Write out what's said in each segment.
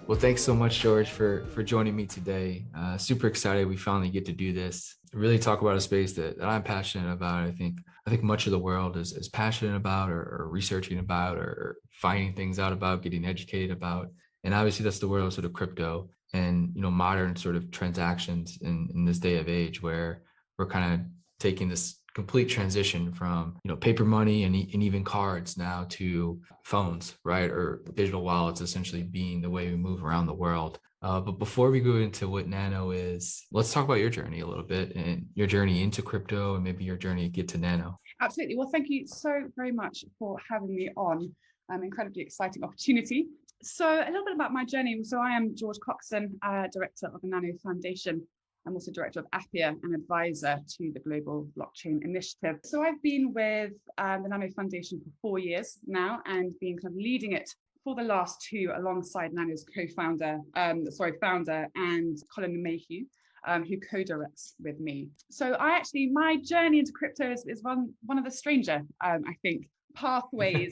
Well, thanks so much, George, for joining me today. Super excited we finally get to do this. Really talk about a space that I'm passionate about. I think much of the world is passionate about or researching about or finding things out about, getting educated about. And obviously that's the world of sort of crypto and modern sort of transactions in this day of age where we're kind of taking this complete transition from paper money and even cards now to phones, right? Or digital wallets essentially being the way we move around the world. But before we go into what Nano is, let's talk about your journey a little bit and your journey into crypto and maybe your journey to get to Nano. Absolutely. Well, thank you so very much for having me on. Incredibly exciting opportunity. So a little bit about my journey. So I am George Coxon, director of the Nano Foundation. I'm also director of Appia and advisor to the Global Blockchain Initiative. So I've been with the Nano Foundation for 4 years now and been kind of leading it for the last 2 alongside Nano's founder and Colin Mayhew, who co-directs with me. So my journey into crypto is one of the stranger, I think, pathways.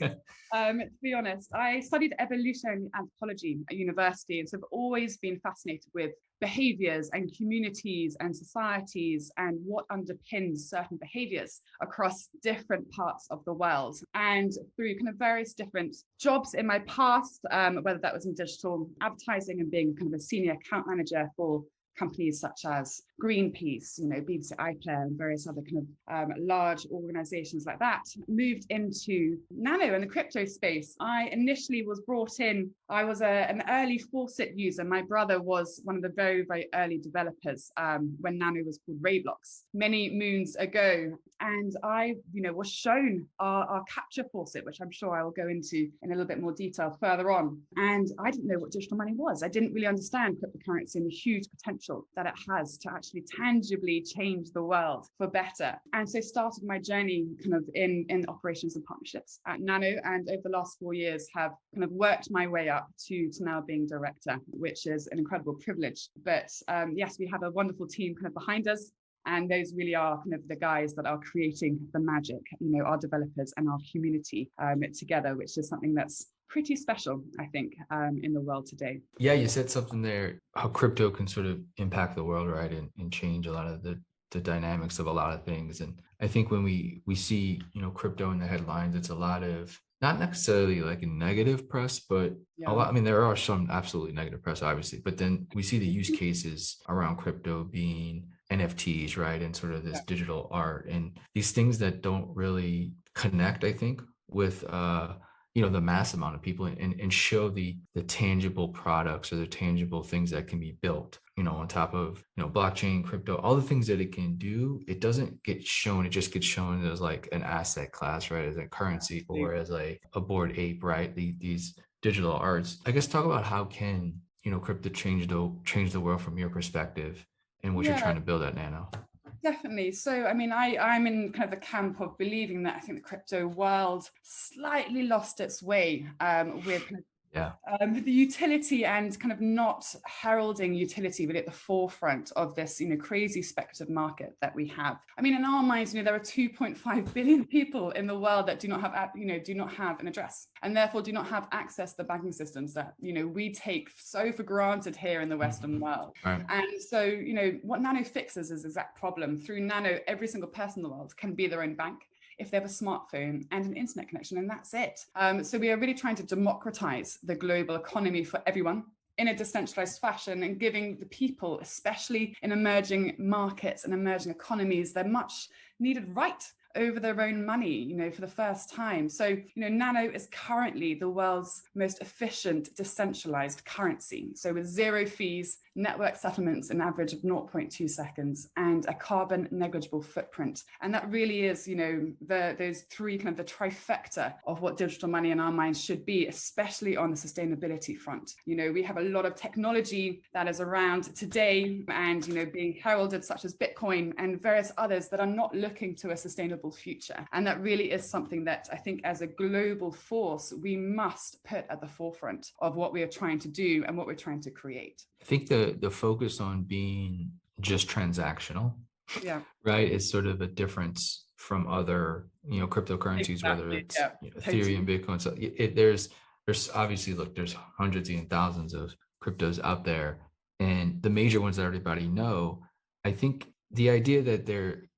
To be honest, I studied evolutionary anthropology at university, and so I've always been fascinated with behaviors and communities and societies and what underpins certain behaviors across different parts of the world. And through kind of various different jobs in my past, whether that was in digital advertising and being kind of a senior account manager for companies such as Greenpeace, BBC iPlayer and various other kind of large organizations like that, moved into Nano and the crypto space. I initially was brought in, I was an early faucet user. My brother was one of the very, very early developers when Nano was called Rayblox many moons ago. And I, was shown our capture faucet, which I'm sure I will go into in a little bit more detail further on. And I didn't know what digital money was. I didn't really understand cryptocurrency and the huge potential that it has to actually tangibly change the world for better. And so started my journey kind of in operations and partnerships at Nano, and over the last 4 years have kind of worked my way up to now being director, which is an incredible privilege. But yes, we have a wonderful team kind of behind us. And those really are kind of the guys that are creating the magic, our developers and our community together, which is something that's pretty special, I think, in the world today. Yeah, you said something there, how crypto can sort of impact the world, right? And change a lot of the dynamics of a lot of things. And I think when we see, crypto in the headlines, it's a lot of not necessarily like a negative press, but a lot. I mean, there are some absolutely negative press, obviously, but then we see the use cases around crypto being NFTs, right? And sort of this digital art and these things that don't really connect, I think, with the mass amount of people and show the tangible products or the tangible things that can be built, on top of, blockchain, crypto, all the things that it can do. It doesn't get shown. It just gets shown as like an asset class, right? As a currency or as a Bored Ape, right? These digital arts. I guess talk about how can, crypto change the world from your perspective and what you're trying to build at Nano. Definitely. So, I mean, I'm in kind of the camp of believing that I think the crypto world slightly lost its way with the utility and kind of not heralding utility really at the forefront of this, crazy speculative market that we have. I mean, in our minds, there are 2.5 billion people in the world that do not have an address and therefore do not have access to the banking systems that, we take so for granted here in the Western world. Right. And so, what Nano fixes is the exact problem. Through Nano, every single person in the world can be their own bank if they have a smartphone and an internet connection, and that's it. So we are really trying to democratize the global economy for everyone in a decentralized fashion and giving the people, especially in emerging markets and emerging economies, their much needed right over their own money, for the first time. So, Nano is currently the world's most efficient decentralized currency. So with zero fees, network settlements, an average of 0.2 seconds, and a carbon negligible footprint. And that really is, those three kind of the trifecta of what digital money in our minds should be, especially on the sustainability front. We have a lot of technology that is around today and, being heralded, such as Bitcoin and various others that are not looking to a sustainable future. And that really is something that I think as a global force, we must put at the forefront of what we are trying to do and what we're trying to create. I think the focus on being just transactional, right, is sort of a difference from other, cryptocurrencies, whether it's Ethereum, Bitcoin. So there's obviously, look, there's hundreds and thousands of cryptos out there, and the major ones that everybody know, I think the idea that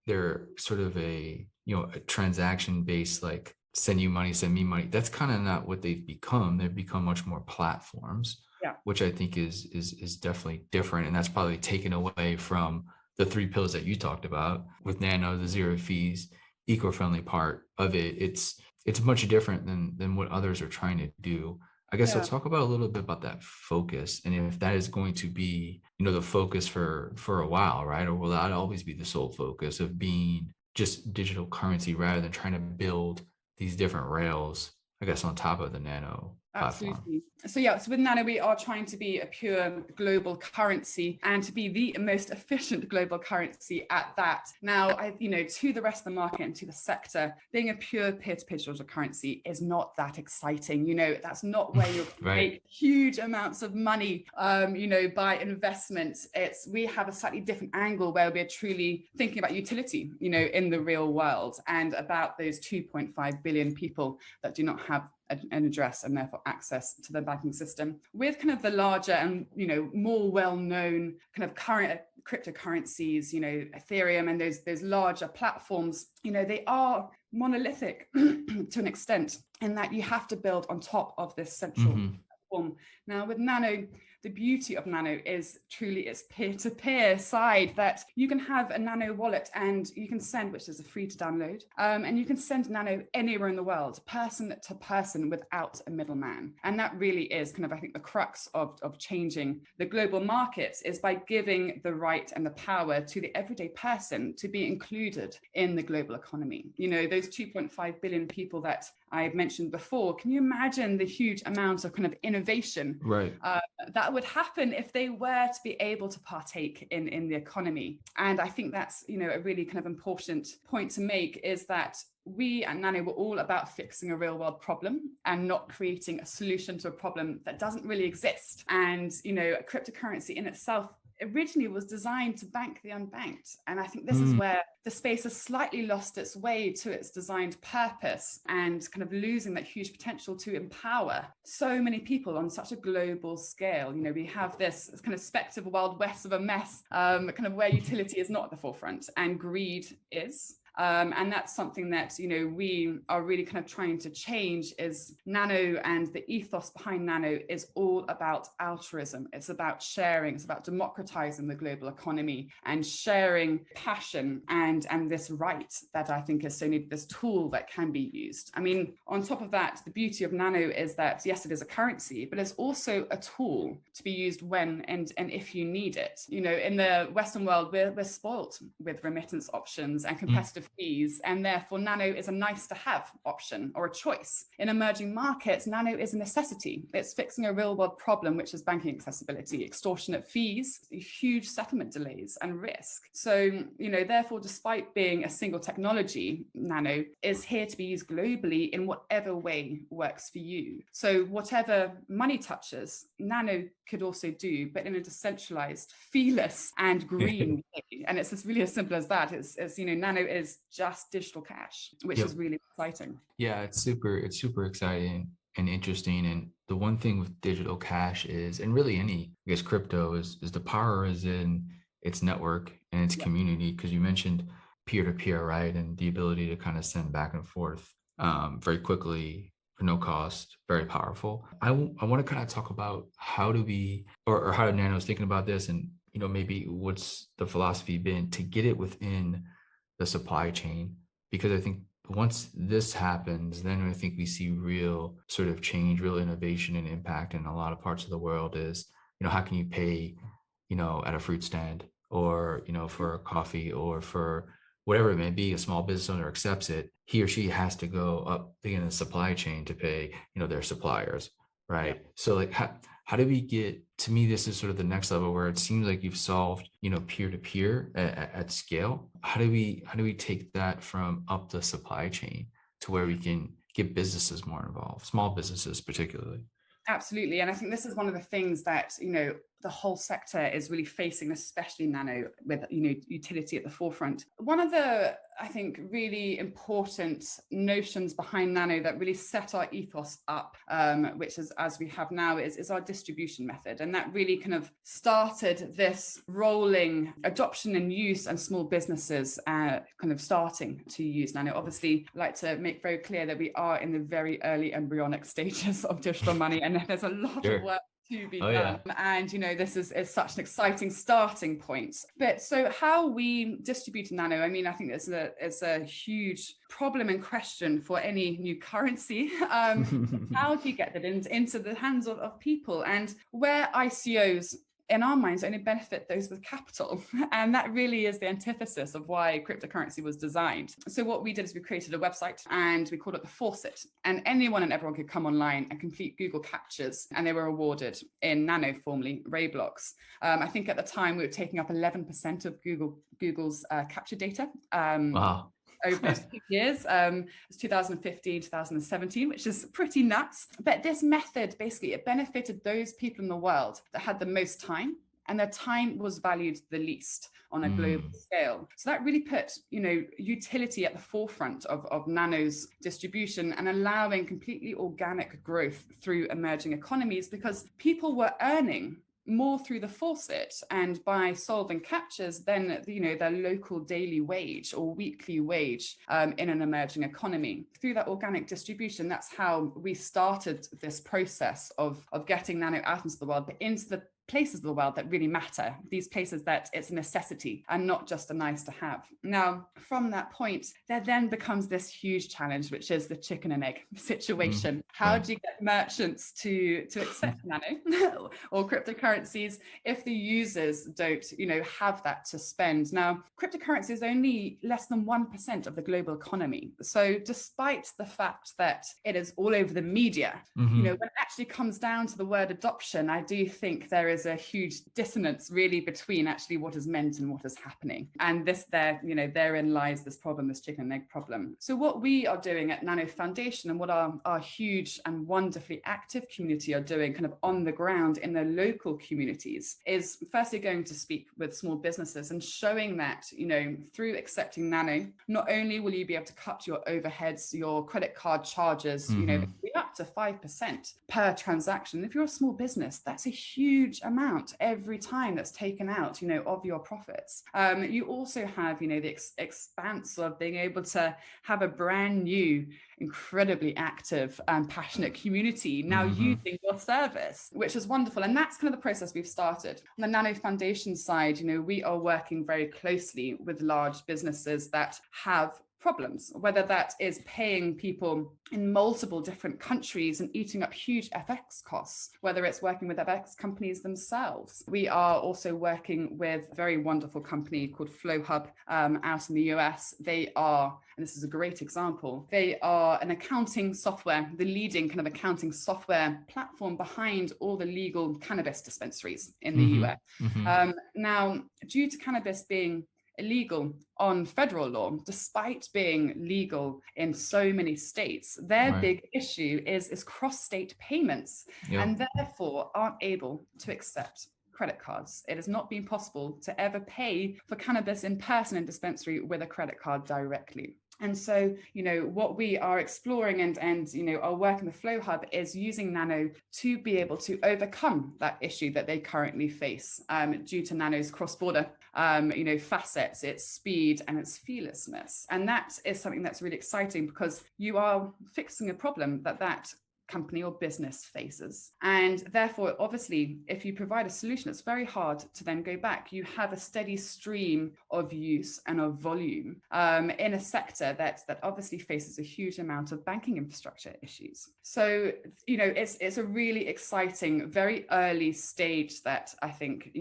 they're sort of a, a transaction based, like send you money, send me money, that's kind of not what they've become. They've become much more platforms, Yeah, which I think is definitely different, and that's probably taken away from the three pillars that you talked about with Nano, the zero fees, eco-friendly part of it. It's much different than what others are trying to do. I guess yeah. let's talk about a little bit about that focus, and if that is going to be, the focus for a while, right? Or will that always be the sole focus of being just digital currency rather than trying to build these different rails, I guess, on top of the Nano platform? Absolutely. So yeah, so with Nano, we are trying to be a pure global currency and to be the most efficient global currency at that. Now, to the rest of the market and to the sector, being a pure peer-to-peer digital currency is not that exciting. That's not where you're going to Right. make huge amounts of money, by investment. We have a slightly different angle where we're truly thinking about utility, in the real world, and about those 2.5 billion people that do not have an address and therefore access to the banking system. With kind of the larger and more well-known kind of current cryptocurrencies, Ethereum and those larger platforms, they are monolithic to an extent, in that you have to build on top of this central platform. Now with Nano, the beauty of Nano is truly its peer-to-peer side, that you can have a Nano wallet and you can send, which is free to download, and you can send Nano anywhere in the world, person to person, without a middleman. And that really is kind of, I think, the crux of changing the global markets, is by giving the right and the power to the everyday person to be included in the global economy. Those 2.5 billion people that I mentioned before, can you imagine the huge amount of kind of innovation Right. that would happen if they were to be able to partake in the economy? And I think that's, a really kind of important point to make, is that we at Nano were all about fixing a real world problem and not creating a solution to a problem that doesn't really exist. And, cryptocurrency in itself originally was designed to bank the unbanked. And I think this is where the space has slightly lost its way to its designed purpose, and kind of losing that huge potential to empower so many people on such a global scale. We have this kind of spectre of a wild west of a mess, kind of where utility is not at the forefront and greed is. And that's something that, we are really kind of trying to change. Is Nano, and the ethos behind Nano is all about altruism. It's about sharing. It's about democratizing the global economy and sharing passion and this right that I think is so needed, this tool that can be used. I mean, on top of that, the beauty of Nano is that, yes, it is a currency, but it's also a tool to be used when and if you need it. In the Western world, we're spoilt with remittance options and competitive fees, and therefore Nano is a nice to have option or a choice. In emerging markets, Nano is a necessity. It's fixing a real world problem, which is banking accessibility, extortionate fees, huge settlement delays and risk. So, therefore, despite being a single technology, Nano is here to be used globally in whatever way works for you. So whatever money touches, Nano could also do, but in a decentralized, feeless and green way. And it's really as simple as that. It's Nano is just digital cash, which is really exciting. Yeah, it's super exciting and interesting. And the one thing with digital cash is, and really any, I guess, crypto is the power is in its network and its community. Because you mentioned peer-to-peer, right? And the ability to kind of send back and forth very quickly for no cost, very powerful. I want to kind of talk about how do we, or how Nano is thinking about this, and maybe what's the philosophy been to get it within the supply chain. Because I think once this happens, then I think we see real sort of change, real innovation and impact in a lot of parts of the world. Is, how can you pay, at a fruit stand, or, for a coffee, or for whatever it may be, a small business owner accepts it, he or she has to go up in the supply chain to pay, their suppliers, right? So like, how do we get, to me, this is sort of the next level where it seems like you've solved, peer-to-peer at scale. How do we take that from up the supply chain to where we can get businesses more involved, small businesses particularly? Absolutely. And I think this is one of the things that, the whole sector is really facing, especially nano, with utility at the forefront. One of the, I think, really important notions behind nano that really set our ethos up, which is as we have now, is our distribution method, and that really kind of started this rolling adoption and use, and small businesses kind of starting to use nano. Obviously, I'd like to make very clear that we are in the very early embryonic stages of digital money, and there's a lot of work to be done. Yeah. And this is such an exciting starting point. But so how we distribute nano, I mean, I think it's a huge problem and question for any new currency. How do you get that into the hands of people? And where ICOs in our minds only benefit those with capital. And that really is the antithesis of why cryptocurrency was designed. So what we did is we created a website and we called it the Faucet. And anyone and everyone could come online and complete Google captures, and they were awarded in Nano, formerly Ray blocks. I think at the time we were taking up 11% of Google's capture data. Wow. Over those 2 years. It's 2015, 2017, which is pretty nuts. But this method, basically, it benefited those people in the world that had the most time, and their time was valued the least on a global scale. So that really put, utility at the forefront of Nano's distribution, and allowing completely organic growth through emerging economies, because people were earning more through the faucet and by solving captures than their local daily wage or weekly wage in an emerging economy. Through that organic distribution, that's how we started this process of getting nano out into the world, but into the places of the world that really matter, these places that it's a necessity and not just a nice to have. Now, from that point, there then becomes this huge challenge, which is the chicken and egg situation. How do you get merchants to accept nano or cryptocurrencies if the users don't, have that to spend? Now, cryptocurrency is only less than 1% of the global economy. So despite the fact that it is all over the media, when it actually comes down to the word adoption, I do think there is a huge dissonance really between actually what is meant and what is happening. And therein lies this problem, this chicken and egg problem. So what we are doing at Nano Foundation, and what our huge and wonderfully active community are doing kind of on the ground in their local communities, is firstly going to speak with small businesses and showing that, through accepting nano, not only will you be able to cut your overheads, your credit card charges, up to 5% per transaction. If you're a small business, that's a huge amount every time that's taken out, of your profits. You also have, the expanse of being able to have a brand new, incredibly active and passionate community now using your service, which is wonderful. And that's kind of the process we've started. On the Nano Foundation side, we are working very closely with large businesses that have problems, whether that is paying people in multiple different countries and eating up huge FX costs, whether it's working with FX companies themselves. We are also working with a very wonderful company called FlowHub out in the US. They are, and this is a great example, they are an accounting software, the leading kind of accounting software platform behind all the legal cannabis dispensaries in the US. Now, due to cannabis being illegal on federal law, despite being legal in so many states, their big issue is cross-state payments, and therefore aren't able to accept credit cards. It has not been possible to ever pay for cannabis in person in dispensary with a credit card directly. And so, what we are exploring and our work in the Flow Hub is using Nano to be able to overcome that issue that they currently face due to Nano's cross-border, facets, its speed and its fearlessness. And that is something that's really exciting, because you are fixing a problem that company or business faces. And therefore, obviously, if you provide a solution, it's very hard to then go back. You have a steady stream of use and of volume in a sector that obviously faces a huge amount of banking infrastructure issues. So, it's a really exciting, very early stage that I think,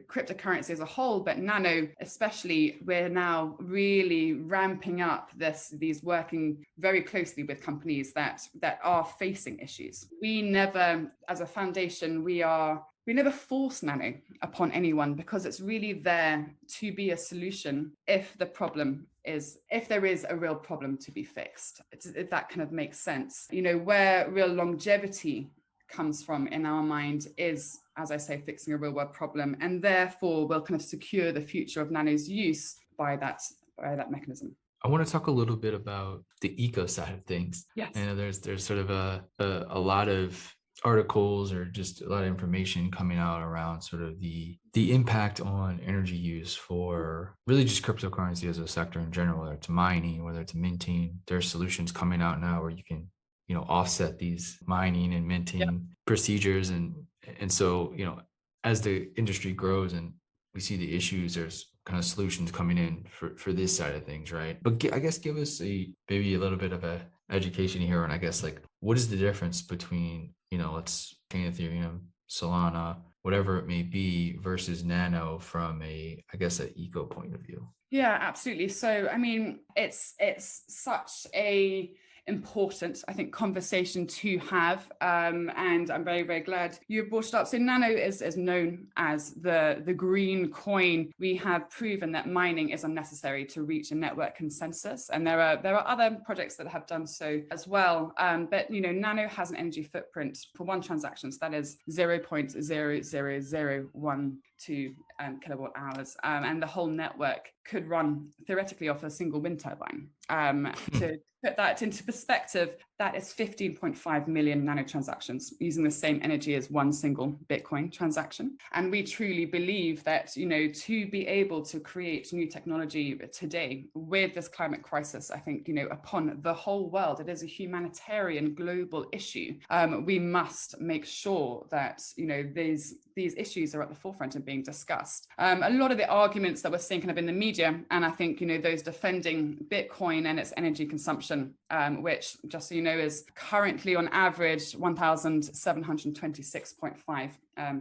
cryptocurrency as a whole, but Nano especially, we're now really ramping up these working very closely with companies that are facing issues. We never, as a foundation, we never force Nano upon anyone, because it's really there to be a solution if there is a real problem to be fixed. If that kind of makes sense. Where real longevity comes from in our mind is as I say, fixing a real world problem, and therefore will kind of secure the future of nano's use by that mechanism. I want to talk a little bit about the eco side of things. Yes. I know there's sort of a lot of articles or just a lot of information coming out around sort of the impact on energy use for really just cryptocurrency as a sector in general, whether it's mining, whether it's minting. There's solutions coming out now where you can, offset these mining and minting procedures. And so, as the industry grows and we see the issues, there's kind of solutions coming in for this side of things, right? But I guess give us maybe a little bit of a education here, and I guess like what is the difference between let's say Ethereum, Solana, whatever it may be, versus Nano from an eco point of view? Yeah, absolutely. So I mean, it's such a important, I think, conversation to have, and I'm very, very glad you brought it up. So Nano is known as the green coin. We have proven that mining is unnecessary to reach a network consensus, and there are other projects that have done so as well. But Nano has an energy footprint for one transaction, so that is 0.00012 kilowatt hours, and the whole network could run theoretically off a single wind turbine. To put that into perspective, that is 15.5 million nano transactions using the same energy as one single Bitcoin transaction. And we truly believe that, to be able to create new technology today with this climate crisis, I think, upon the whole world, it is a humanitarian global issue. We must make sure that, these issues are at the forefront and being discussed. A lot of the arguments that we're seeing kind of in the media, and I think, those defending Bitcoin and its energy consumption, which, just so you know, is currently on average 1,726.5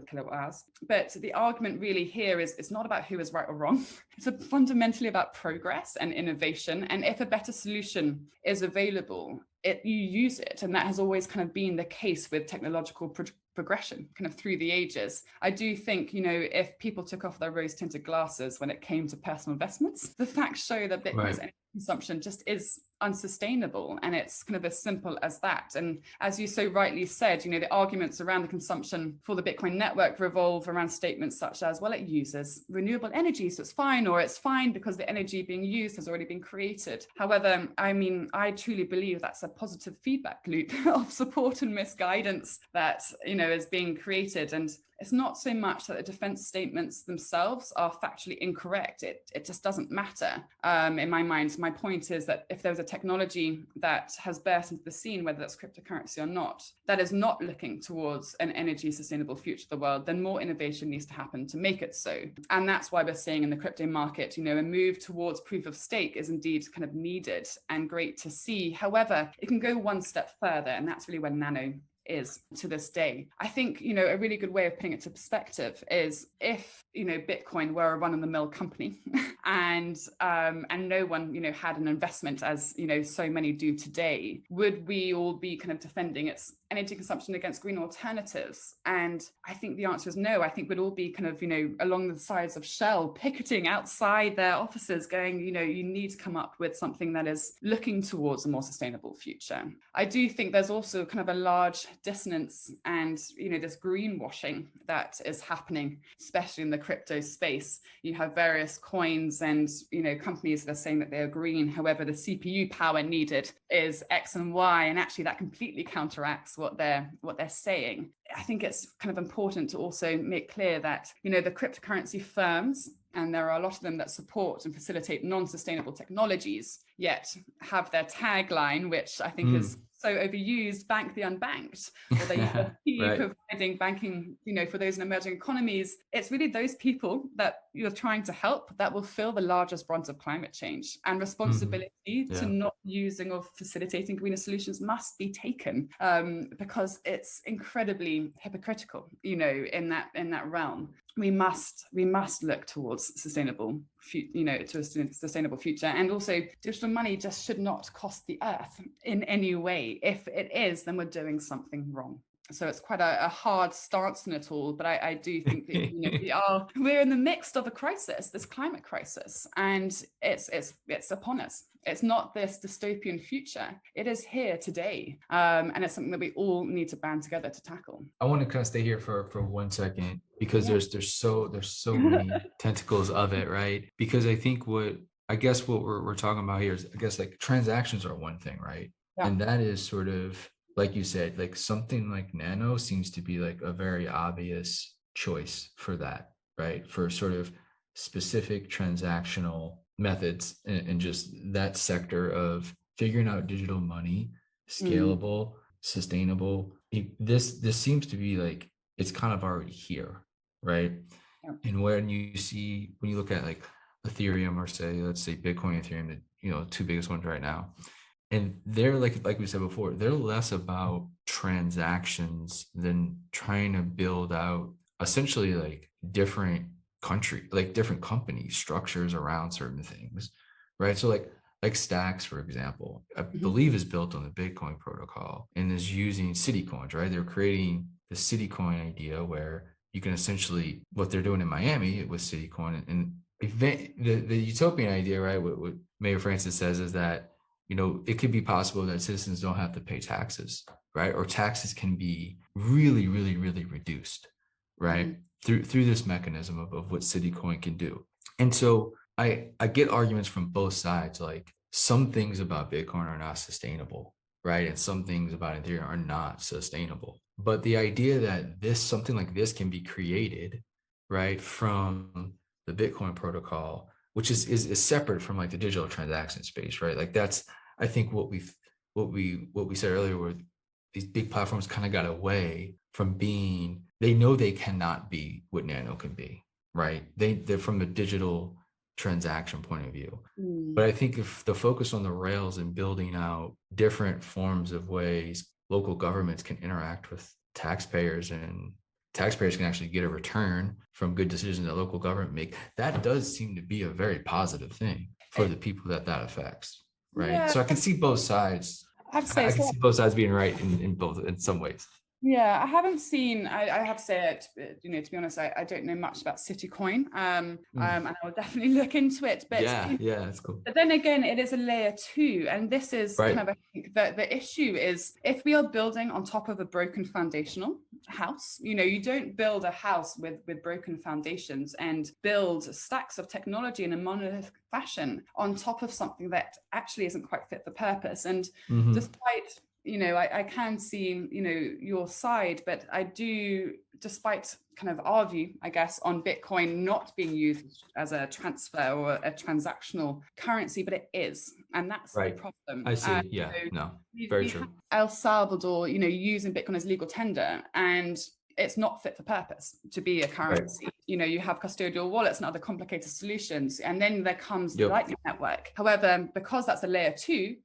kilowatt hours. But the argument really here is it's not about who is right or wrong. It's fundamentally about progress and innovation. And if a better solution is available, you use it. And that has always kind of been the case with technological progression kind of through the ages. I do think, if people took off their rose-tinted glasses when it came to personal investments, the facts show that Bitcoin's energy consumption just is unsustainable, and it's kind of as simple as that. And as you so rightly said, the arguments around the consumption for the Bitcoin network revolve around statements such as, well, it uses renewable energy, so it's fine, or it's fine because the energy being used has already been created. However, I mean, I truly believe that's a positive feedback loop of support and misguidance that is being created. And it's not so much that the defense statements themselves are factually incorrect. It just doesn't matter. In my mind, my point is that if there's a technology that has burst into the scene, whether that's cryptocurrency or not, that is not looking towards an energy sustainable future of the world, then more innovation needs to happen to make it so. And that's why we're seeing in the crypto market, a move towards proof of stake is indeed kind of needed and great to see. However, it can go one step further, and that's really where Nano is to this day. I think, a really good way of putting it to perspective is if, Bitcoin were a run-of-the-mill company and no one, had an investment as, so many do today, would we all be kind of defending its energy consumption against green alternatives? And I think the answer is no. I think we'd all be kind of, along the sides of Shell, picketing outside their offices going, you need to come up with something that is looking towards a more sustainable future. I do think there's also kind of a large dissonance and, this greenwashing that is happening, especially in the crypto space. You have various coins and, companies that are saying that they're green. However, the CPU power needed is X and Y, and actually that completely counteracts what they're saying. I think it's kind of important to also make clear that, the cryptocurrency firms, and there are a lot of them that support and facilitate non-sustainable technologies, yet have their tagline, which I think is so overused, bank the unbanked, or they keep providing banking, for those in emerging economies. It's really those people that you're trying to help that will feel the largest brunt of climate change, and responsibility to not using or facilitating greener solutions must be taken, because it's incredibly hypocritical, in that realm. We must look towards sustainable, to a sustainable future. And also, digital money just should not cost the earth in any way. If it is, then we're doing something wrong. So it's quite a hard stance in it all, but I do think that we're in the midst of a crisis, this climate crisis, and it's upon us. It's not this dystopian future; it is here today, and it's something that we all need to band together to tackle. I want to kind of stay here for 1 second because Yeah. there's so many tentacles of it, right? Because I think what we're talking about here is, I guess, like transactions are one thing, right? Yeah. And that is sort of like you said, like something like Nano seems to be like a very obvious choice for that, right? For sort of specific transactional methods and just that sector of figuring out digital money, scalable, sustainable. This seems to be like it's kind of already here, right? Yeah. And when you look at like Ethereum, or say, let's say Bitcoin, Ethereum, the two biggest ones right now, and they're like we said before, they're less about transactions than trying to build out essentially like different company structures around certain things, right? So like Stacks, for example, I believe is built on the Bitcoin protocol and is using city coins, right? They're creating the city coin idea where you can essentially, what they're doing in Miami with city coin, and the utopian idea, right? What Mayor Francis says is that it could be possible that citizens don't have to pay taxes, right? Or taxes can be really, really, really reduced, right? Through this mechanism of what Citicoin can do. And so I get arguments from both sides, like some things about Bitcoin are not sustainable, right? And some things about Ethereum are not sustainable. But the idea that something like this can be created, right, from the Bitcoin protocol, which is separate from like the digital transaction space, right? Like that's, I think, what we said earlier, where these big platforms kind of got away from being, they know they cannot be what Nano can be, right? They're from the digital transaction point of view. But I think if the focus on the rails and building out different forms of ways local governments can interact with taxpayers, and taxpayers can actually get a return from good decisions that local government make, that does seem to be a very positive thing for the people that affects, right? Yeah, So I can see both sides. I have to say I as can well. see both sides being right in some ways. Yeah, I haven't seen, I have to say it, to be honest, I don't know much about Citicoin, and I will definitely look into it. But Yeah, that's cool. But then again, it is a layer 2, and this is Right. kind of, I think, the issue is if we are building on top of a broken foundational house, you don't build a house with broken foundations and build stacks of technology in a monolithic fashion on top of something that actually isn't quite fit for purpose. And despite I can see, your side, but I do, despite kind of our view, I guess, on Bitcoin not being used as a transfer or a transactional currency, but it is. And that's the problem. I see. Yeah, no, very true. El Salvador, using Bitcoin as legal tender, and it's not fit for purpose to be a currency. You have custodial wallets and other complicated solutions. And then there comes the Lightning Network. However, because that's a layer 2,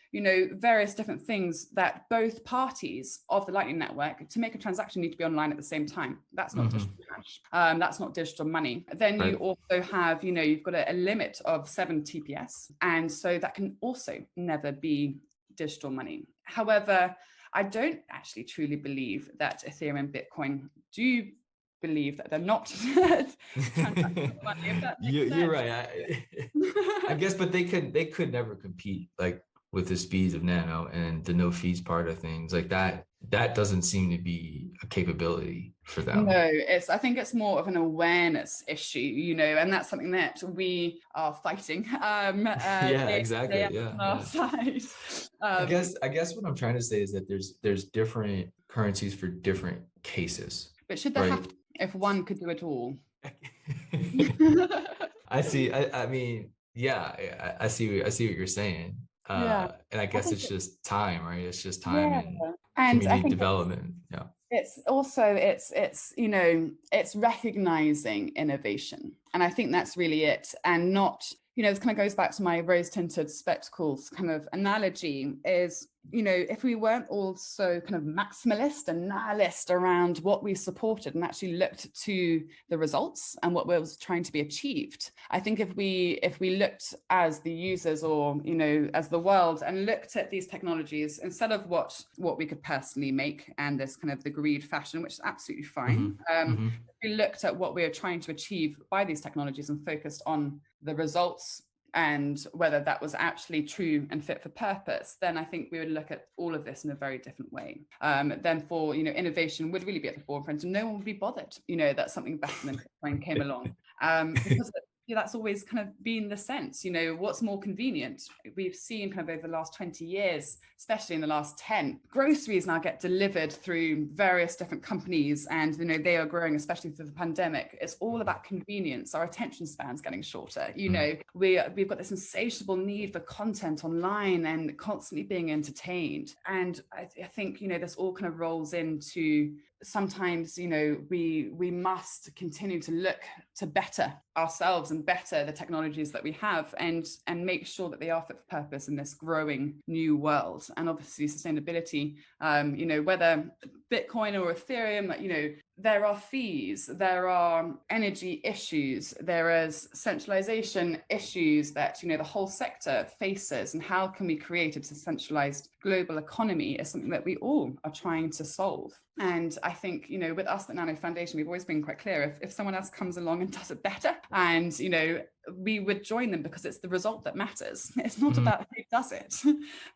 various different things that both parties of the Lightning Network to make a transaction need to be online at the same time. That's not digital cash. That's not digital money. Then you also have, you've got a limit of 7 TPS. And so that can also never be digital money. However, I don't actually truly believe that Ethereum and Bitcoin do believe that they're not money, you're right. I guess, but they could never compete like with the speeds of Nano and the no fees part of things like that. That doesn't seem to be a capability for them. No, I think it's more of an awareness issue, and that's something that we are fighting. Exactly. On our side. I guess what I'm trying to say is that there's different currencies for different cases. But should there have to, if one could do it all? I see. I mean, yeah, I see what you're saying. And I guess it's just time, right? It's just time and community development. Yeah. It's also it's recognizing innovation, and I think that's really it, and not, this kind of goes back to my rose tinted spectacles kind of analogy, is if we weren't all so kind of maximalist and nihilist around what we supported and actually looked to the results and what was trying to be achieved, I think if we looked as the users, or as the world, and looked at these technologies instead of what we could personally make and this kind of the greed fashion, which is absolutely fine. We looked at what we are trying to achieve by these technologies and focused on the results and whether that was actually true and fit for purpose, then I think we would look at all of this in a very different way. Then for, innovation would really be at the forefront, and no one would be bothered, that something better than Bitcoin came along. Because that's always kind of been the sense, what's more convenient. We've seen kind of over the last 20 years, especially in the last 10, groceries now get delivered through various different companies, and they are growing, especially through the pandemic. It's all about convenience. Our attention span's getting shorter. We've got this insatiable need for content online and constantly being entertained. And I think, this all kind of rolls into sometimes, we must continue to look to better ourselves and better the technologies that we have, and make sure that they are fit for purpose in this growing new world. And obviously sustainability, whether Bitcoin or Ethereum, there are fees, there are energy issues, there is centralization issues that, the whole sector faces, and how can we create a decentralized global economy is something that we all are trying to solve. And I think, with us at Nano Foundation, we've always been quite clear, if someone else comes along and does it better, and, we would join them, because it's the result that matters. It's not about who does it.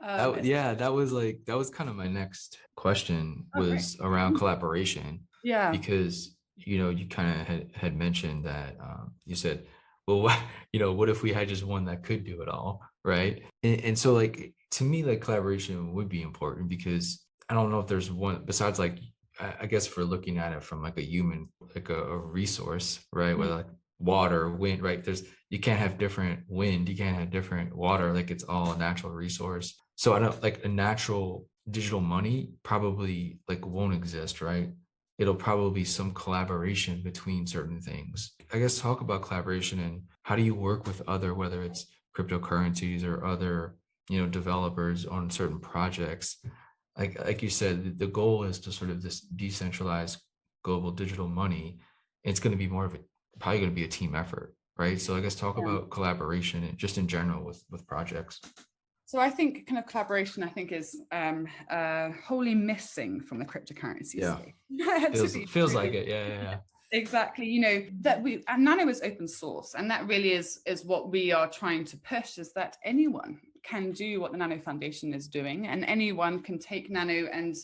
That was kind of my next question, was around collaboration. Yeah. Because, you kind of had mentioned that, you said, well, what if we had just one that could do it all, right? And so, like, to me, like, collaboration would be important, because I don't know if there's one besides, like, I guess, for looking at it from like a human, like a resource, right? Whether like water, wind, right? You can't have different wind, you can't have different water, like it's all a natural resource. So I don't, like, a natural digital money probably like won't exist, right? It'll probably be some collaboration between certain things. I guess talk about collaboration, and how do you work with other, whether it's cryptocurrencies or other, developers on certain projects. Like you said, the goal is to sort of this decentralized global digital money. It's going to be more of probably going to be a team effort, right? So I guess talk about collaboration and just in general with projects. So I think kind of collaboration, I think, is wholly missing from the cryptocurrency space. Feels like it. Yeah. Exactly. That and Nano is open source, and that really is what we are trying to push, is that anyone can do what the Nano Foundation is doing, and anyone can take Nano and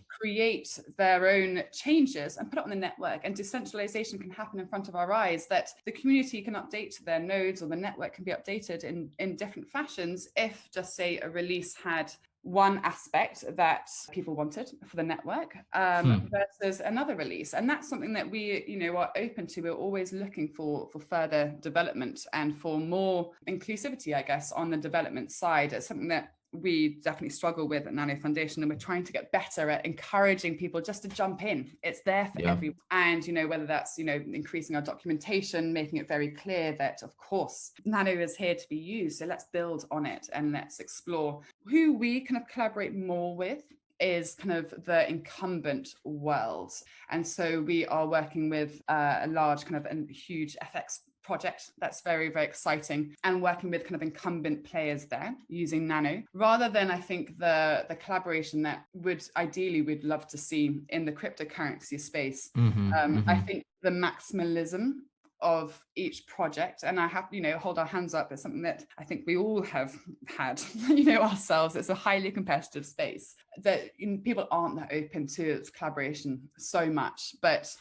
create their own changes and put it on the network, and decentralization can happen in front of our eyes, that the community can update their nodes, or the network can be updated in different fashions if, just say, a release had one aspect that people wanted for the network versus another release. And that's something that we, are open to. We're always looking for further development and for more inclusivity, I guess, on the development side. It's something that we definitely struggle with at Nano Foundation, and we're trying to get better at encouraging people just to jump in. It's there for everyone. And, whether that's, increasing our documentation, making it very clear that, of course, Nano is here to be used. So let's build on it and let's explore. Who we kind of collaborate more with is kind of the incumbent world. And so we are working with a large kind of and huge FX project that's very, very exciting, and working with kind of incumbent players there using Nano, rather than, I think, the collaboration that we'd love to see in the cryptocurrency space. I think the maximalism of each project, and I have, hold our hands up, is something that I think we all have had, ourselves. It's a highly competitive space that people aren't that open to collaboration so much, but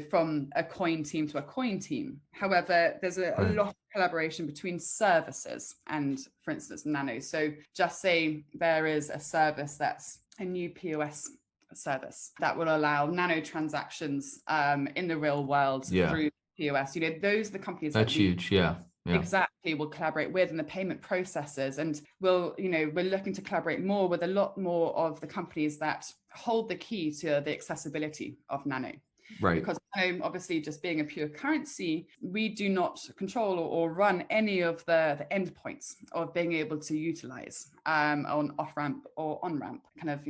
from a coin team to a coin team. However, there's a lot of collaboration between services and, for instance, Nano. So just say there is a service that's a new POS service that will allow Nano transactions in the real world through POS. Those are the companies that's huge. Yeah. Exactly, we'll collaborate with, and the payment processors, and we're looking to collaborate more with a lot more of the companies that hold the key to the accessibility of Nano. Right. Because obviously just being a pure currency, we do not control or run any of the endpoints of being able to utilize on off-ramp or on-ramp kind of,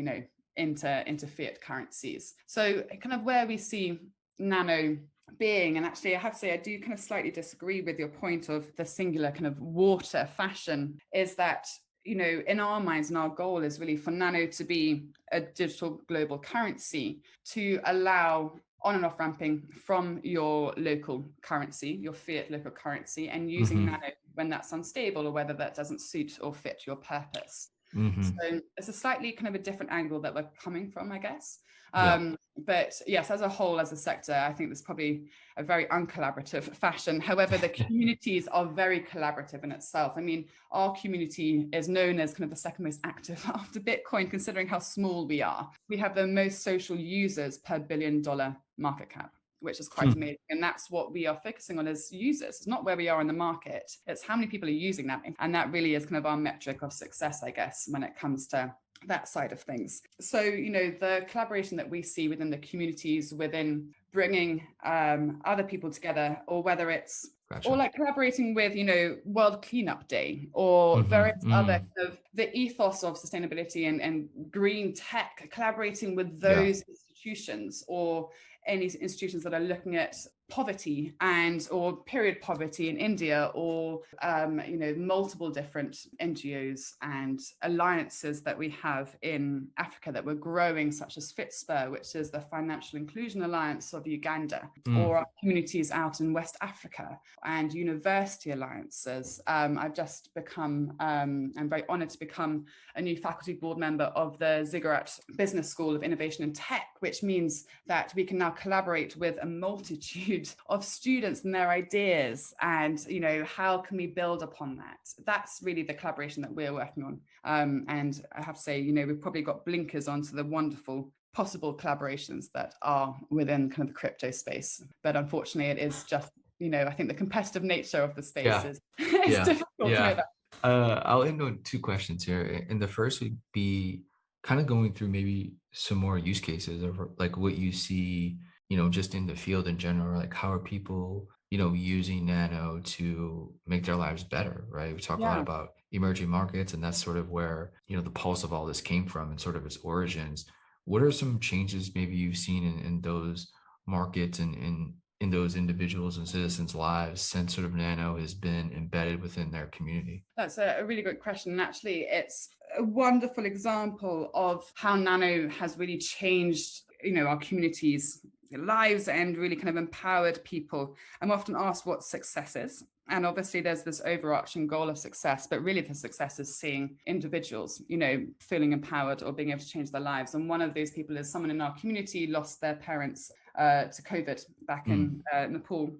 into fiat currencies. So kind of where we see Nano being, and actually I have to say I do kind of slightly disagree with your point of the singular kind of water fashion, is that in our minds, and our goal is really for Nano to be a digital global currency to allow on and off ramping from your local currency, your fiat local currency, and using Mm-hmm. Nano when that's unstable or whether that doesn't suit or fit your purpose. Mm-hmm. So it's a slightly kind of a different angle that we're coming from, I guess. Yeah. But yes, as a whole, as a sector, I think there's probably a very uncollaborative fashion. However, the communities are very collaborative in itself. I mean, our community is known as kind of the second most active after Bitcoin, considering how small we are. We have the most social users per $1 billion market cap, which is quite amazing. And that's what we are focusing on as users. It's not where we are in the market, it's how many people are using that. And that really is kind of our metric of success, I guess, when it comes to that side of things. So, the collaboration that we see within the communities, within bringing other people together, or whether it's Gotcha. or like collaborating with, World Cleanup Day or various other kind of the ethos of sustainability and green tech, collaborating with those institutions or any institutions that are looking at poverty or period poverty in India, or multiple different NGOs and alliances that we have in Africa that we're growing, such as FITSPUR, which is the Financial Inclusion Alliance of Uganda, or our communities out in West Africa, and university alliances. I've just become, I'm very honored to become a new faculty board member of the Ziggurat Business School of Innovation and Tech, which means that we can now collaborate with a multitude of students and their ideas, and how can we build upon that. That's really the collaboration that we're working on, and I have to say, we've probably got blinkers onto the wonderful possible collaborations that are within kind of the crypto space, but unfortunately it is just I think the competitive nature of the space is difficult to know that. I'll end on two questions here. And the first would be kind of going through maybe some more use cases of like what you see, just in the field in general, like how are people, using Nano to make their lives better, right? We talk a lot about emerging markets, and that's sort of where, the pulse of all this came from and sort of its origins. What are some changes maybe you've seen in those markets and in those individuals and citizens' lives since sort of Nano has been embedded within their community? That's a really good question. And actually, it's a wonderful example of how Nano has really changed, our communities' lives and really kind of empowered people. I'm often asked what success is. And obviously there's this overarching goal of success, but really the success is seeing individuals, feeling empowered or being able to change their lives. And one of those people is someone in our community lost their parents to COVID back in Nepal,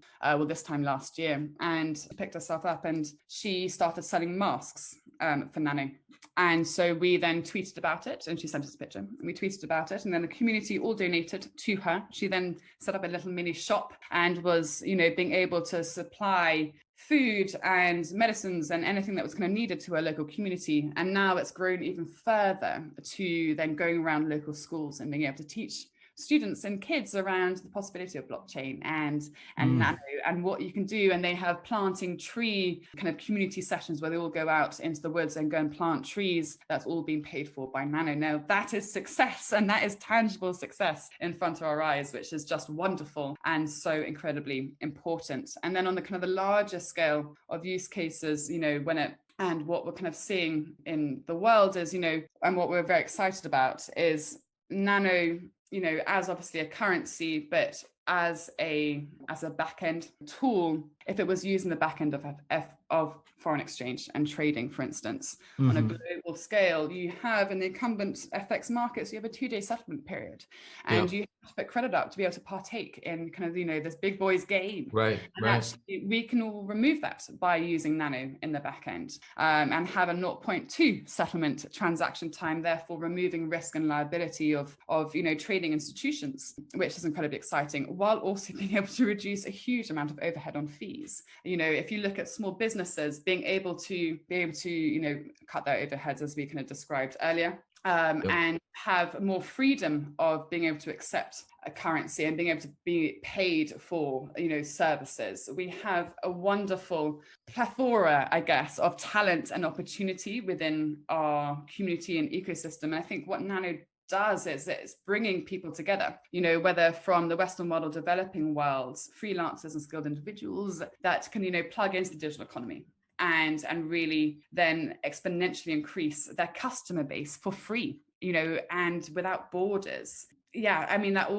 this time last year, and picked herself up and she started selling masks for Nano. And so we then tweeted about it, and she sent us a picture, and we tweeted about it, and then the community all donated to her. She then set up a little mini shop and was, being able to supply food and medicines and anything that was kind of needed to her local community. And now it's grown even further to then going around local schools and being able to teach students and kids around the possibility of blockchain and Nano and what you can do. And they have planting tree kind of community sessions where they all go out into the woods and go and plant trees. That's all being paid for by Nano. Now that is success, and that is tangible success in front of our eyes, which is just wonderful and so incredibly important. And then on the kind of the larger scale of use cases, and what we're kind of seeing in the world is, and what we're very excited about is Nano, as obviously a currency, but as a back-end tool, if it was using the back end of foreign exchange and trading, for instance, on a global scale, you have in the incumbent FX markets, you have a 2-day settlement period, and you have to put credit up to be able to partake in kind of, this big boys game. Right. Actually, we can all remove that by using Nano in the back end, and have a 0.2 settlement transaction time, therefore removing risk and liability of trading institutions, which is incredibly exciting, while also being able to reduce a huge amount of overhead on fees. If you look at small businesses being able to cut their overheads, as we kind of described earlier, Yep. and have more freedom of being able to accept a currency and being able to be paid for, services. We have a wonderful plethora, I guess, of talent and opportunity within our community and ecosystem. And I think what Nano does is it's bringing people together, whether from the Western world or developing worlds, freelancers and skilled individuals that can, plug into the digital economy and really then exponentially increase their customer base for free, and without borders. Yeah, I mean, that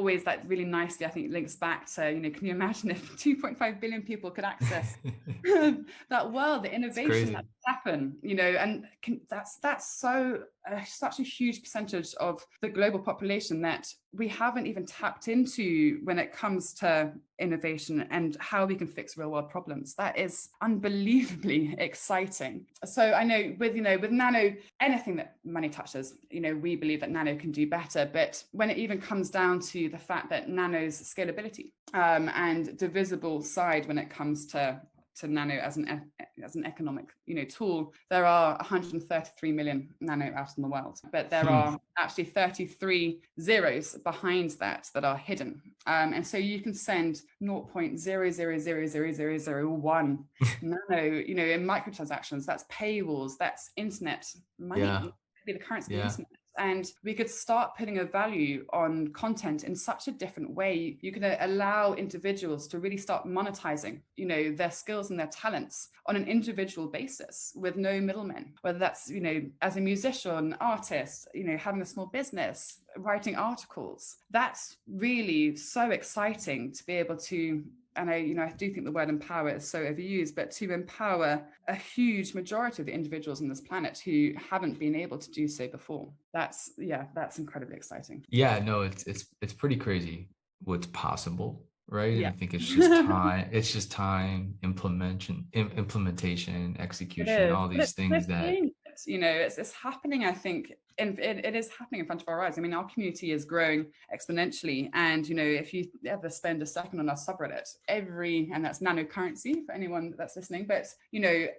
really nicely, I think, links back to, can you imagine if 2.5 billion people could access that world, the It's innovation that crazy. happen, and that's so such a huge percentage of the global population that we haven't even tapped into when it comes to innovation and how we can fix real world problems. That is unbelievably exciting. So I know with Nano, anything that money touches, we believe that Nano can do better. But when it even comes down to the fact that Nano's scalability and divisible side when it comes to Nano as an economic tool, there are 133 million Nano out in the world, but there are actually 33 zeros behind that are hidden, and so you can send 0.00000001 Nano, in microtransactions. That's paywalls, that's internet money. Yeah. Be the currency of the Yeah. internet. And we could start putting a value on content in such a different way. You can allow individuals to really start monetizing, their skills and their talents on an individual basis with no middlemen, whether that's, as a musician, artist, having a small business, writing articles. That's really so exciting to be able to, and I do think the word empower is so overused, but to empower a huge majority of the individuals on this planet who haven't been able to do so before. That's incredibly exciting. Yeah, no, it's pretty crazy what's possible, right? And Yeah. I think it's just time, implementation, It execution, is, all but these things it's that, seeing it, it's happening, I think, and it is happening in front of our eyes. I mean, our community is growing exponentially. And, if you ever spend a second on our subreddit, and that's nano currency for anyone that's listening, but,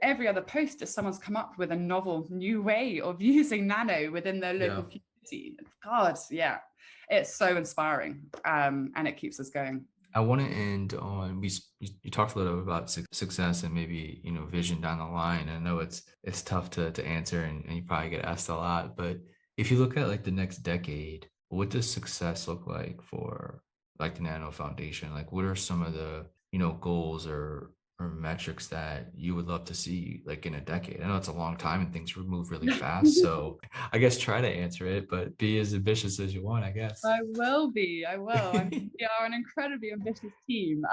every other post is someone's come up with a novel new way of using Nano within their local yeah. community. God, yeah, it's so inspiring, and it keeps us going. I want to end on you talked a little bit about success and maybe vision down the line. I know it's tough to answer and you probably get asked a lot, but if you look at like the next decade, what does success look like for like the Nano Foundation? Like what are some of the goals or metrics that you would love to see like in a decade? I know it's a long time and things move really fast, so I guess try to answer it, but be as ambitious as you want, I guess. I will be. I will. I mean, we are an incredibly ambitious team.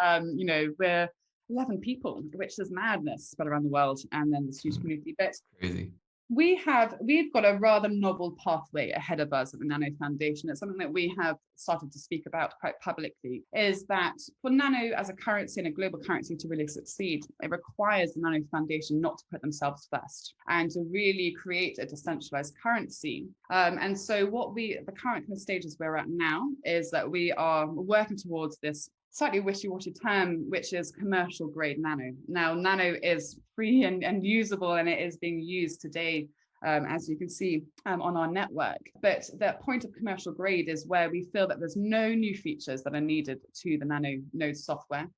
We're 11 people, which is madness, spread around the world, and then this huge community. But Crazy. we've got a rather novel pathway ahead of us at the Nano Foundation. It's something that we have started to speak about quite publicly, is that for Nano as a currency and a global currency to really succeed, it requires the Nano Foundation not to put themselves first and to really create a decentralized currency. And so the current kind of stages we're at now is that we are working towards this slightly wishy-washy term, which is commercial grade nano. Now, nano is free and usable, and it is being used today, as you can see on our network. But that point of commercial grade is where we feel that there's no new features that are needed to the Nano node software.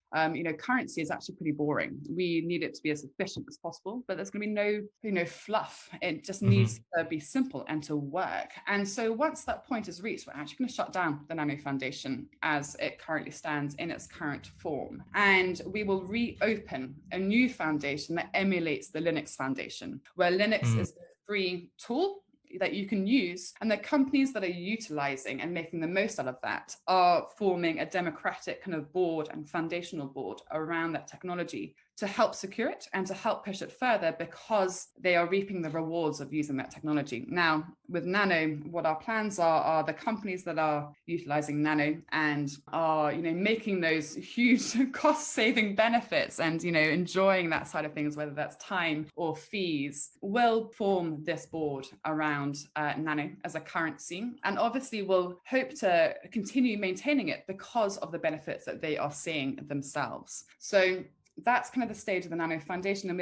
Currency is actually pretty boring. We need it to be as efficient as possible, but there's going to be no fluff. It just needs to be simple and to work. And so once that point is reached, we're actually going to shut down the Nano Foundation as it currently stands in its current form. And we will reopen a new foundation that emulates the Linux Foundation, where Linux is the free tool that you can use, and the companies that are utilizing and making the most out of that are forming a democratic kind of board and foundational board around that technology to help secure it and to help push it further, because they are reaping the rewards of using that technology. Now, with Nano, what our plans are the companies that are utilizing Nano and are, making those huge cost-saving benefits and, enjoying that side of things, whether that's time or fees, will form this board around Nano as a currency. And obviously will hope to continue maintaining it because of the benefits that they are seeing themselves. So that's kind of the stage of the Nano Foundation, and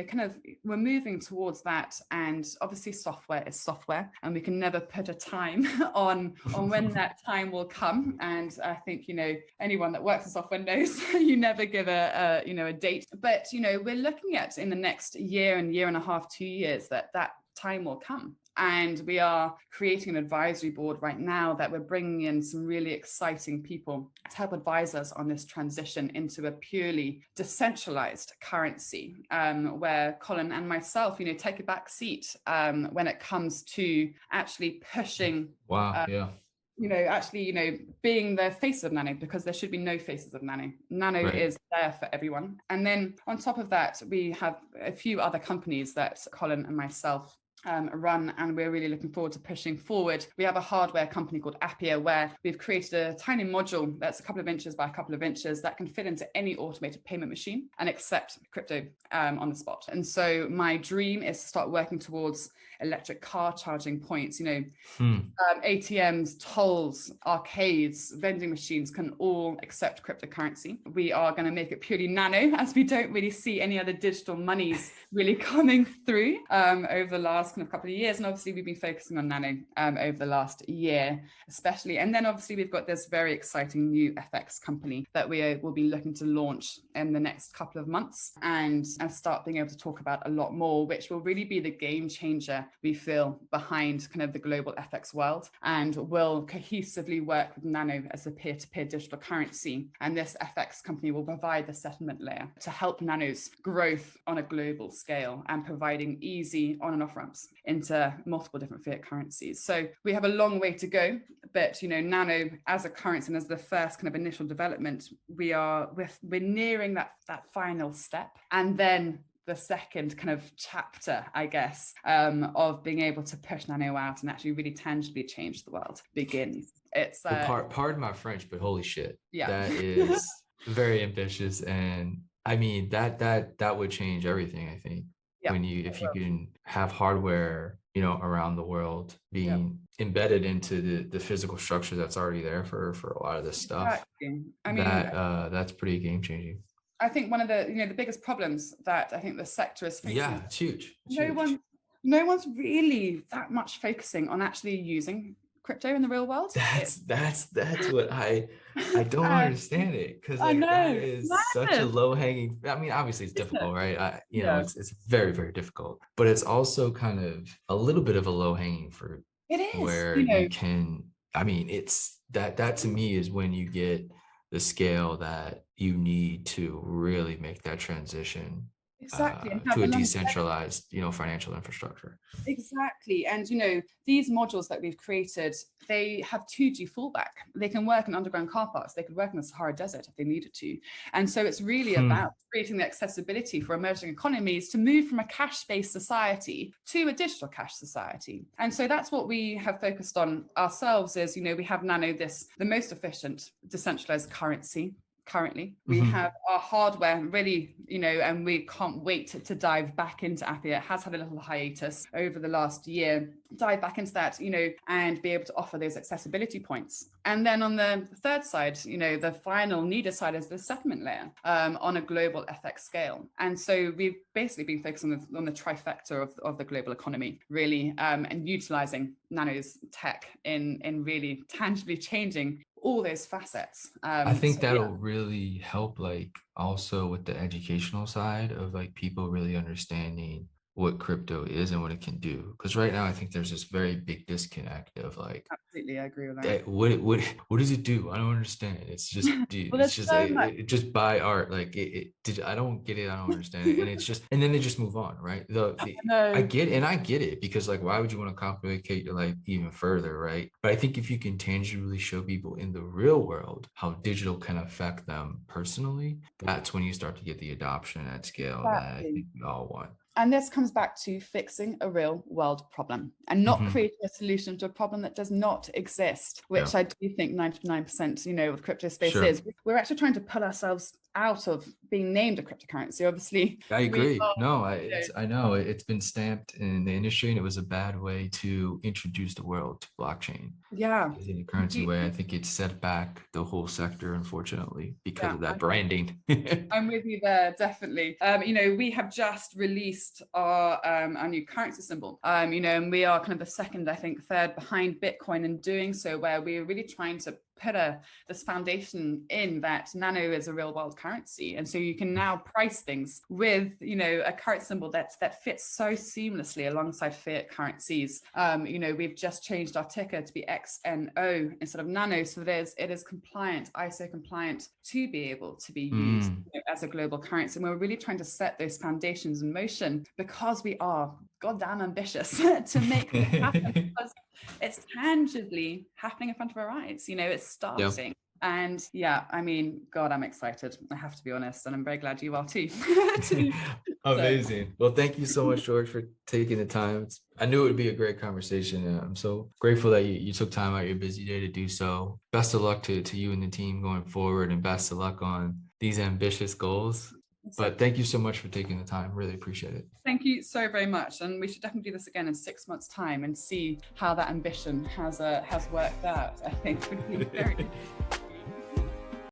we're moving towards that. And obviously software is software, and we can never put a time on when that time will come. And I think, anyone that works in software knows you never give a date, but we're looking at in the next year and a half, 2 years, that time will come. And we are creating an advisory board right now that we're bringing in some really exciting people to help advise us on this transition into a purely decentralized currency, where Colin and myself, take a back seat when it comes to actually pushing. Wow. Yeah. Being the face of Nano, because there should be no faces of Nano. Nano Right. is there for everyone. And then on top of that, we have a few other companies that Colin and myself run, and we're really looking forward to pushing forward. We have a hardware company called Appia, where we've created a tiny module that's a couple of inches by a couple of inches that can fit into any automated payment machine and accept crypto on the spot. And so my dream is to start working towards electric car charging points. ATMs, tolls, arcades, vending machines can all accept cryptocurrency. We are going to make it purely nano, as we don't really see any other digital monies really coming through over the last kind of couple of years. And obviously we've been focusing on nano over the last year, especially. And then obviously we've got this very exciting new FX company that we will be looking to launch in the next couple of months and start being able to talk about a lot more, which will really be the game changer, we feel, behind kind of the global FX world, and will cohesively work with Nano as a peer-to-peer digital currency. And this FX company will provide the settlement layer to help Nano's growth on a global scale and providing easy on and off ramps into multiple different fiat currencies. So we have a long way to go, but Nano as a currency and as the first kind of initial development, we're nearing that final step. And then the second kind of chapter, I guess, of being able to push Nano out and actually really tangibly change the world begins. It's pardon my French, but holy shit, yeah, that is very ambitious, and I mean that would change everything. I think if you can have hardware, around the world being embedded into the physical structure that's already there for a lot of this stuff. Exactly. I mean, that's pretty game changing. I think one of the biggest problems that I think the sector is facing. Yeah, it's huge. No one's really that much focusing on actually using crypto in the real world. That's what I don't understand it, because that is such a low hanging. I mean, obviously it's difficult, right? It's very, very difficult, but it's also kind of a little bit of a low hanging fruit. It is where you can. I mean, it's that to me is when you get the scale that you need to really make that transition to a decentralized, financial infrastructure. Exactly. And, these modules that we've created, they have 2G fallback. They can work in underground car parks. They could work in the Sahara Desert if they needed to. And so it's really about creating the accessibility for emerging economies to move from a cash-based society to a digital cash society. And so that's what we have focused on ourselves is, we have Nano, the most efficient decentralized currency. Currently, we have our hardware ready, and we can't wait to dive back into Appia. It has had a little hiatus over the last year. Dive back into that, and be able to offer those accessibility points. And then on the third side, the final needed side is the settlement layer on a global FX scale. And so we've basically been focused on the trifecta of the global economy, really, and utilizing Nano's tech in really tangibly changing all those facets. I think that'll really help, also with the educational side of people really understanding what crypto is and what it can do. Because right now I think there's this very big disconnect of absolutely, I agree with that. What does it do? I don't understand. It's just it just buy art. I don't get it. I don't understand it. And it's just, and then they just move on, right? I get it, because why would you want to complicate your life even further, right? But I think if you can tangibly show people in the real world how digital can affect them personally, that's when you start to get the adoption at scale that I think we all want. And this comes back to fixing a real world problem and not creating a solution to a problem that does not exist, which I do think 99%, of crypto space is. We're actually trying to pull ourselves out of being named a cryptocurrency. Obviously, I we agree. are, No, you know, I know it's been stamped in the industry, and it was a bad way to introduce the world to blockchain. yeah, Because in a currency way, I completely. think it set back the whole sector, unfortunately, because Yeah, of that branding. I'm with you there, definitely. We have just released our new currency symbol. And we are kind of the second, I think, third behind Bitcoin in doing so, where we're really trying to put this foundation in that Nano is a real world currency, and so you can now price things with a currency symbol that fits so seamlessly alongside fiat currencies. We've just changed our ticker to be XNO instead of Nano, so it is compliant, ISO compliant, to be able to be used Mm. as a global currency. And we're really trying to set those foundations in motion because we are goddamn ambitious to make this happen, because it's tangibly happening in front of our eyes. It's Yep. starting. And yeah, I mean, God, I'm excited. I have to be honest, and I'm very glad you are too. So Amazing. Well, thank you so much, George, for taking the time. I knew it would be a great conversation. I'm so grateful that you took time out of your busy day to do so. Best of luck to you and the team going forward, and best of luck on these ambitious goals. awesome. But thank you so much for taking the time. Really appreciate it. Thank you so very much, and we should definitely do this again in 6 months' time and see how that ambition has worked out. I think would be very